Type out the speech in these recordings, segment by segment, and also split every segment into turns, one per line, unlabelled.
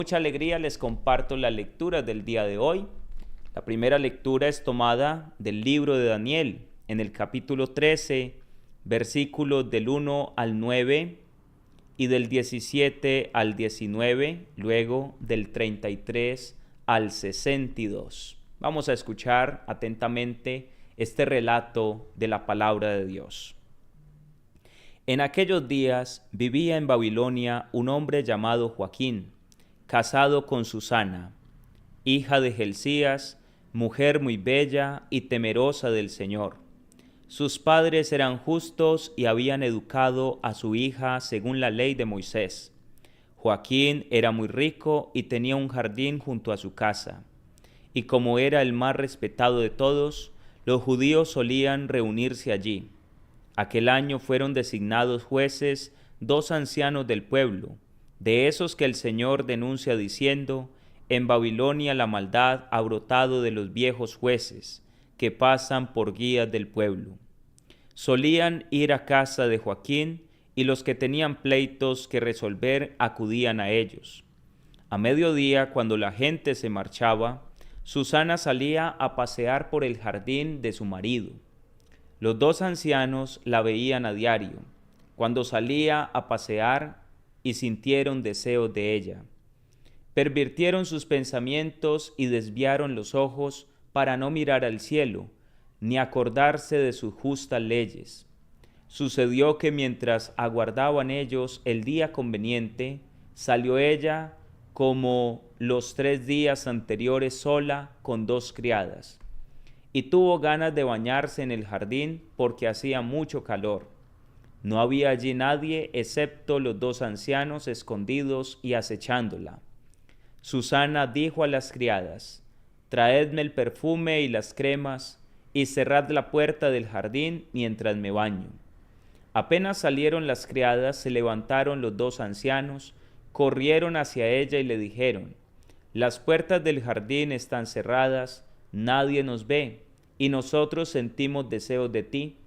Mucha alegría les comparto la lectura del día de hoy. La primera lectura es tomada del libro de Daniel, en el capítulo 13, versículos del 1 al 9 y del 17 al 19, luego del 33 al 62. Vamos a escuchar atentamente este relato de la palabra de Dios. En aquellos días vivía en Babilonia un hombre llamado Joaquín, casado con Susana, hija de Gelcías, mujer muy bella y temerosa del Señor. Sus padres eran justos y habían educado a su hija según la ley de Moisés. Joaquín era muy rico y tenía un jardín junto a su casa. Y como era el más respetado de todos, los judíos solían reunirse allí. Aquel año fueron designados jueces 2 ancianos del pueblo, de esos que el Señor denuncia diciendo: en Babilonia la maldad ha brotado de los viejos jueces, que pasan por guías del pueblo. Solían ir a casa de Joaquín, y los que tenían pleitos que resolver acudían a ellos. A mediodía, cuando la gente se marchaba, Susana salía a pasear por el jardín de su marido. Los 2 ancianos la veían a diario, cuando salía a pasear, y sintieron deseos de ella. Pervirtieron sus pensamientos y desviaron los ojos para no mirar al cielo, ni acordarse de sus justas leyes. Sucedió que mientras aguardaban ellos el día conveniente, salió ella como los 3 días anteriores sola con 2 criadas, y tuvo ganas de bañarse en el jardín porque hacía mucho calor. No había allí nadie excepto los 2 ancianos escondidos y acechándola. Susana dijo a las criadas: traedme el perfume y las cremas, y cerrad la puerta del jardín mientras me baño. Apenas salieron las criadas, se levantaron los 2 ancianos, corrieron hacia ella y le dijeron: las puertas del jardín están cerradas, nadie nos ve, y nosotros sentimos deseos de ti.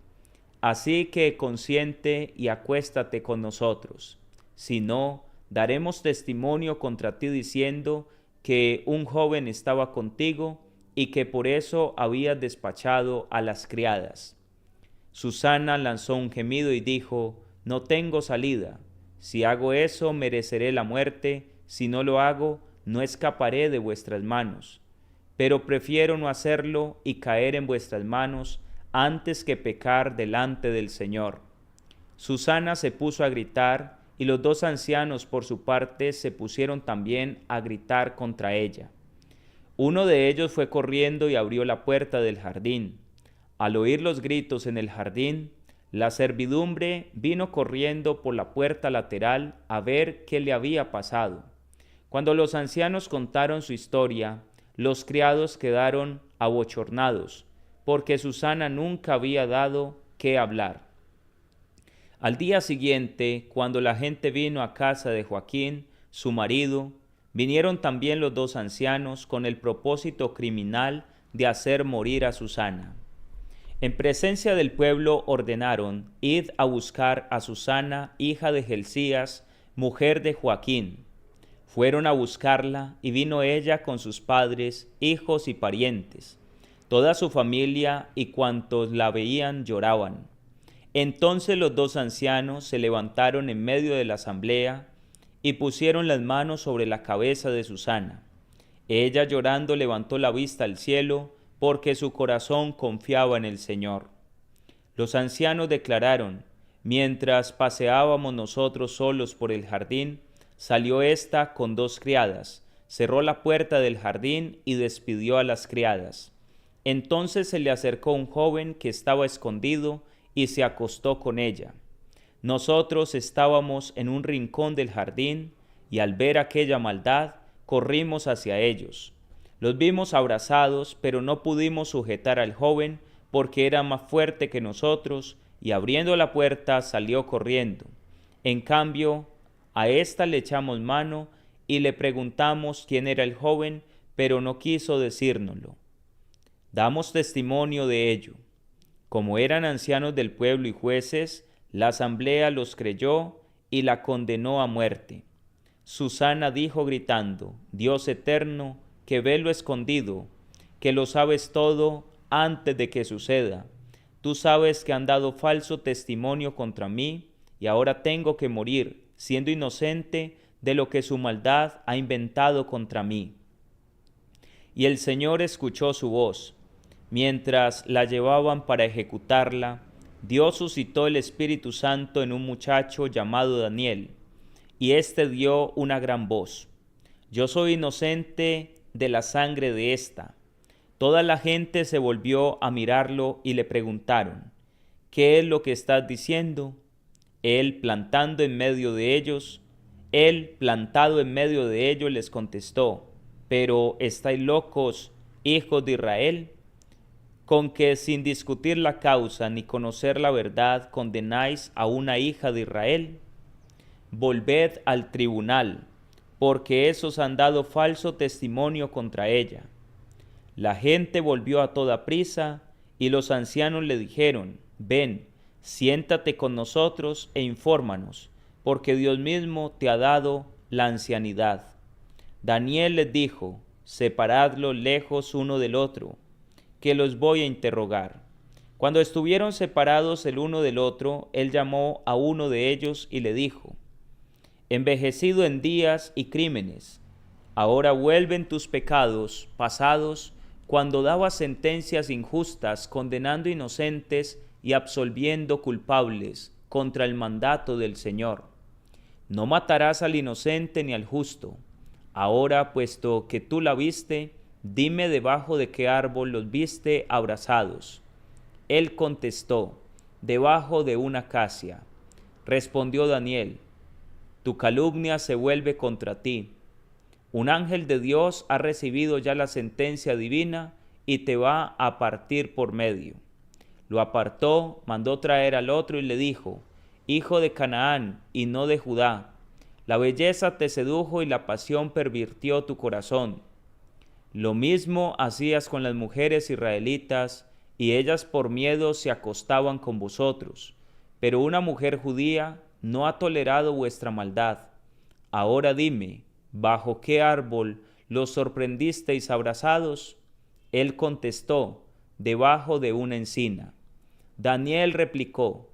Así que consiente y acuéstate con nosotros. Si no, daremos testimonio contra ti diciendo que un joven estaba contigo y que por eso habías despachado a las criadas. Susana lanzó un gemido y dijo: no tengo salida. Si hago eso, mereceré la muerte. Si no lo hago, no escaparé de vuestras manos. Pero prefiero no hacerlo y caer en vuestras manos antes que pecar delante del Señor. Susana se puso a gritar, y los 2 ancianos por su parte se pusieron también a gritar contra ella. Uno de ellos fue corriendo y abrió la puerta del jardín. Al oír los gritos en el jardín, la servidumbre vino corriendo por la puerta lateral a ver qué le había pasado. Cuando los ancianos contaron su historia, los criados quedaron abochornados, porque Susana nunca había dado qué hablar. Al día siguiente, cuando la gente vino a casa de Joaquín, su marido, vinieron también los 2 ancianos con el propósito criminal de hacer morir a Susana. En presencia del pueblo ordenaron: id a buscar a Susana, hija de Gelcías, mujer de Joaquín. Fueron a buscarla, y vino ella con sus padres, hijos y parientes. Toda su familia y cuantos la veían lloraban. Entonces los 2 ancianos se levantaron en medio de la asamblea y pusieron las manos sobre la cabeza de Susana. Ella, llorando, levantó la vista al cielo, porque su corazón confiaba en el Señor. Los ancianos declararon: mientras paseábamos nosotros solos por el jardín, salió ésta con 2 criadas, cerró la puerta del jardín y despidió a las criadas. Entonces se le acercó un joven que estaba escondido y se acostó con ella. Nosotros estábamos en un rincón del jardín, y al ver aquella maldad, corrimos hacia ellos. Los vimos abrazados, pero no pudimos sujetar al joven porque era más fuerte que nosotros, y abriendo la puerta salió corriendo. En cambio, a ésta le echamos mano y le preguntamos quién era el joven, pero no quiso decírnoslo. Damos testimonio de ello. Como eran ancianos del pueblo y jueces, la asamblea los creyó y la condenó a muerte. Susana dijo gritando: Dios eterno, que ve lo escondido, que lo sabes todo antes de que suceda. Tú sabes que han dado falso testimonio contra mí y ahora tengo que morir, siendo inocente de lo que su maldad ha inventado contra mí. Y el Señor escuchó su voz. Mientras la llevaban para ejecutarla, Dios suscitó el Espíritu Santo en un muchacho llamado Daniel, y éste dio una gran voz: Yo soy inocente de la sangre de ésta. Toda la gente se volvió a mirarlo y le preguntaron: ¿Qué es lo que estás diciendo? Él, plantado en medio de ellos, les contestó: ¿Pero estáis locos, hijos de Israel? ¿Con que sin discutir la causa ni conocer la verdad condenáis a una hija de Israel? Volved al tribunal, porque esos han dado falso testimonio contra ella. La gente volvió a toda prisa, y los ancianos le dijeron: Ven, siéntate con nosotros e infórmanos, porque Dios mismo te ha dado la ancianidad. Daniel les dijo: Separadlos lejos uno del otro, que los voy a interrogar. Cuando estuvieron separados el uno del otro, él llamó a uno de ellos y le dijo: Envejecido en días y crímenes, ahora vuelven tus pecados pasados, cuando dabas sentencias injustas, condenando inocentes y absolviendo culpables contra el mandato del Señor. No matarás al inocente ni al justo. Ahora, puesto que tú la viste, dime debajo de qué árbol los viste abrazados. Él contestó: debajo de una acacia. Respondió Daniel: tu calumnia se vuelve contra ti. Un ángel de Dios ha recibido ya la sentencia divina y te va a partir por medio. Lo apartó, mandó traer al otro y le dijo: Hijo de Canaán y no de Judá, la belleza te sedujo y la pasión pervirtió tu corazón. Lo mismo hacías con las mujeres israelitas, y ellas por miedo se acostaban con vosotros. Pero una mujer judía no ha tolerado vuestra maldad. Ahora dime, ¿bajo qué árbol los sorprendisteis abrazados? Él contestó: debajo de una encina. Daniel replicó: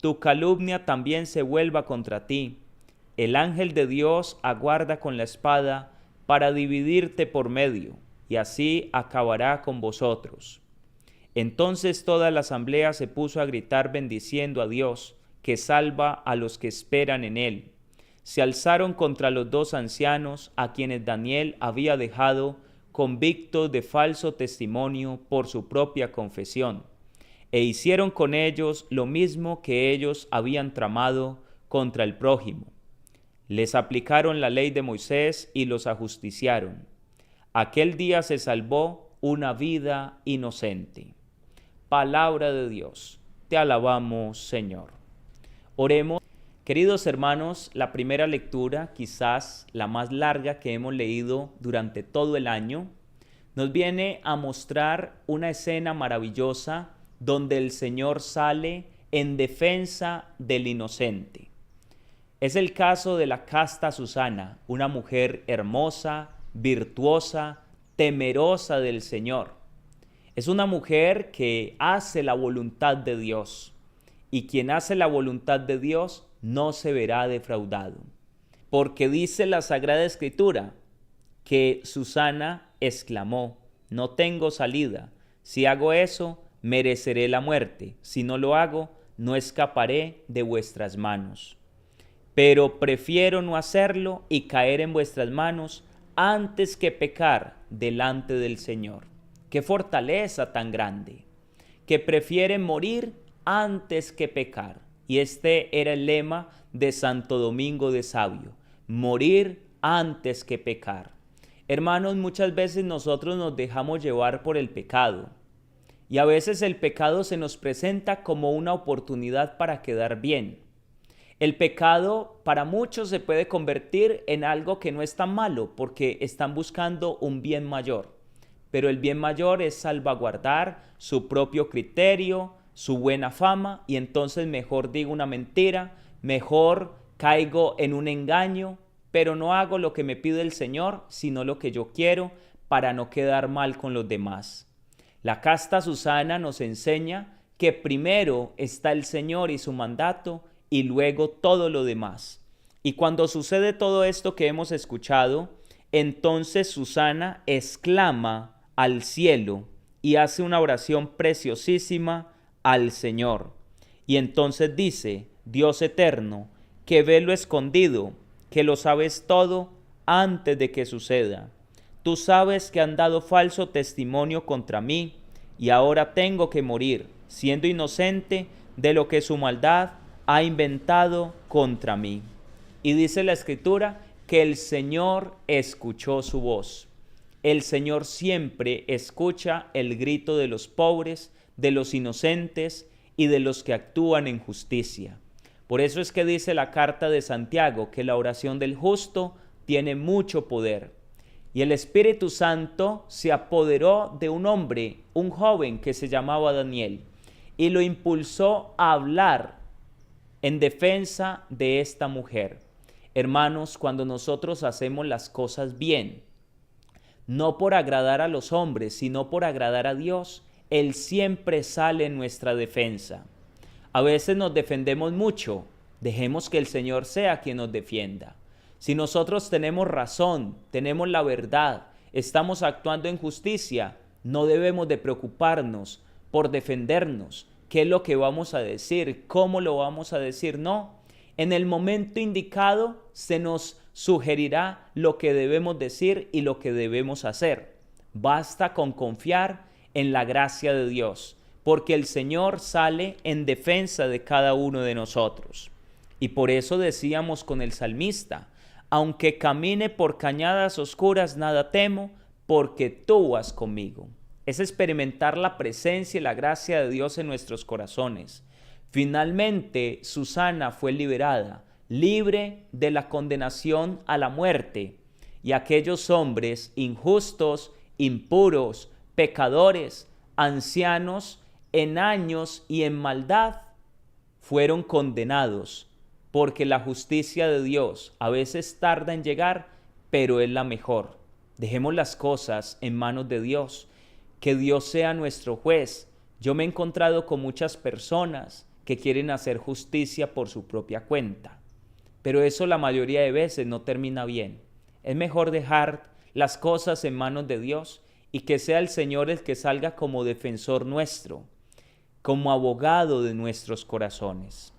tu calumnia también se vuelva contra ti. El ángel de Dios aguarda con la espada para dividirte por medio, y así acabará con vosotros. Entonces toda la asamblea se puso a gritar bendiciendo a Dios, que salva a los que esperan en él. Se alzaron contra los dos ancianos, a quienes Daniel había dejado convictos de falso testimonio por su propia confesión, e hicieron con ellos lo mismo que ellos habían tramado contra el prójimo. Les aplicaron la ley de Moisés y los ajusticiaron. Aquel día se salvó una vida inocente. Palabra de Dios. Te alabamos, Señor. Oremos. Queridos hermanos, la primera lectura, quizás la más larga que hemos leído durante todo el año, nos viene a mostrar una escena maravillosa donde el Señor sale en defensa del inocente. Es el caso de la casta Susana, una mujer hermosa, virtuosa, temerosa del Señor. Es una mujer que hace la voluntad de Dios, y quien hace la voluntad de Dios no se verá defraudado, porque dice la Sagrada Escritura que Susana exclamó: no tengo salida, si hago eso, mereceré la muerte, si no lo hago, no escaparé de vuestras manos. Pero prefiero no hacerlo y caer en vuestras manos antes que pecar delante del Señor. ¡Qué fortaleza tan grande! Que prefiere morir antes que pecar. Y este era el lema de Santo Domingo de Sabio: morir antes que pecar. Hermanos, muchas veces nosotros nos dejamos llevar por el pecado. Y a veces el pecado se nos presenta como una oportunidad para quedar bien. El pecado para muchos se puede convertir en algo que no es tan malo, porque están buscando un bien mayor. Pero el bien mayor es salvaguardar su propio criterio, su buena fama, y entonces mejor digo una mentira, mejor caigo en un engaño, pero no hago lo que me pide el Señor, sino lo que yo quiero para no quedar mal con los demás. La casta Susana nos enseña que primero está el Señor y su mandato y luego todo lo demás. Y cuando sucede todo esto que hemos escuchado, entonces Susana exclama al cielo y hace una oración preciosísima al Señor. Y entonces dice: Dios eterno, que ves lo escondido, que lo sabes todo antes de que suceda. Tú sabes que han dado falso testimonio contra mí y ahora tengo que morir, siendo inocente de lo que su maldad ha inventado contra mí. Y dice la Escritura que el Señor escuchó su voz. El Señor siempre escucha el grito de los pobres, de los inocentes y de los que actúan en justicia. Por eso es que dice la carta de Santiago que la oración del justo tiene mucho poder. Y el Espíritu Santo se apoderó de un hombre, un joven que se llamaba Daniel, y lo impulsó a hablar en defensa de esta mujer. Hermanos, cuando nosotros hacemos las cosas bien, no por agradar a los hombres, sino por agradar a Dios, Él siempre sale en nuestra defensa. A veces nos defendemos mucho, dejemos que el Señor sea quien nos defienda. Si nosotros tenemos razón, tenemos la verdad, estamos actuando en justicia, no debemos de preocuparnos por defendernos. ¿Qué es lo que vamos a decir? ¿Cómo lo vamos a decir? No. En el momento indicado se nos sugerirá lo que debemos decir y lo que debemos hacer. Basta con confiar en la gracia de Dios, porque el Señor sale en defensa de cada uno de nosotros. Y por eso decíamos con el salmista: aunque camine por cañadas oscuras, nada temo, porque tú vas conmigo. Es experimentar la presencia y la gracia de Dios en nuestros corazones. Finalmente, Susana fue liberada, libre de la condenación a la muerte, y aquellos hombres injustos, impuros, pecadores, ancianos, en años y en maldad, fueron condenados, porque la justicia de Dios a veces tarda en llegar, pero es la mejor. Dejemos las cosas en manos de Dios, que Dios sea nuestro juez. Yo me he encontrado con muchas personas que quieren hacer justicia por su propia cuenta, pero eso la mayoría de veces no termina bien. Es mejor dejar las cosas en manos de Dios y que sea el Señor el que salga como defensor nuestro, como abogado de nuestros corazones.